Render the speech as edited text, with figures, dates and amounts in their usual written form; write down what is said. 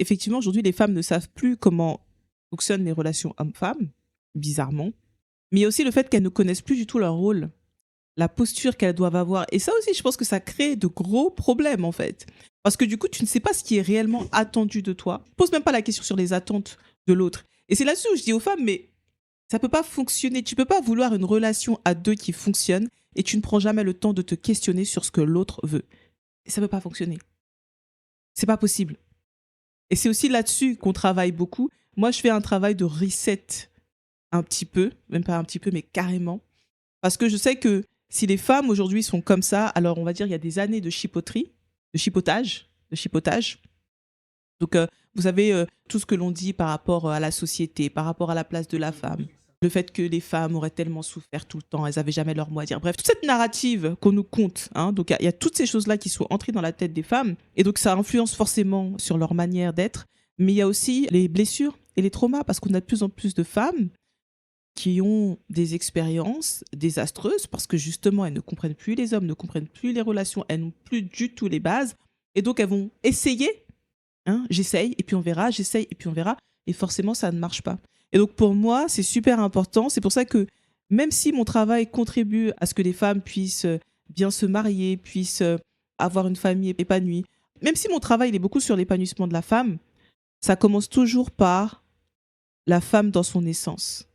effectivement, aujourd'hui, les femmes ne savent plus comment fonctionnent les relations hommes-femmes, bizarrement. Mais il y a aussi le fait qu'elles ne connaissent plus du tout leur rôle, la posture qu'elles doivent avoir. Et ça aussi, je pense que ça crée de gros problèmes, en fait. Parce que du coup, tu ne sais pas ce qui est réellement attendu de toi. Tu poses même pas la question sur les attentes de l'autre. Et c'est là-dessus où je dis aux femmes, mais ça peut pas fonctionner. Tu peux pas vouloir une relation à deux qui fonctionne et tu ne prends jamais le temps de te questionner sur ce que l'autre veut. Et ça peut pas fonctionner. C'est pas possible. Et c'est aussi là-dessus qu'on travaille beaucoup. Moi, je fais un travail de reset un petit peu, même pas un petit peu, mais carrément. Parce que je sais que si les femmes aujourd'hui sont comme ça, alors on va dire il y a des années de chipoterie, de chipotage. Donc, vous savez, tout ce que l'on dit par rapport à la société, par rapport à la place de la femme, le fait que les femmes auraient tellement souffert tout le temps, elles n'avaient jamais leur mot à dire. Bref, toute cette narrative qu'on nous conte, hein, donc il y a toutes ces choses-là qui sont entrées dans la tête des femmes, et donc ça influence forcément sur leur manière d'être, mais il y a aussi les blessures et les traumas, parce qu'on a de plus en plus de femmes qui ont des expériences désastreuses, parce que justement, elles ne comprennent plus les hommes, ne comprennent plus les relations, elles n'ont plus du tout les bases, et donc elles vont essayer. Hein, j'essaye et puis on verra, j'essaye et puis on verra. Et forcément, ça ne marche pas. Et donc pour moi, c'est super important. C'est pour ça que même si mon travail contribue à ce que les femmes puissent bien se marier, puissent avoir une famille épanouie, même si mon travail il est beaucoup sur l'épanouissement de la femme, ça commence toujours par la femme dans son essence.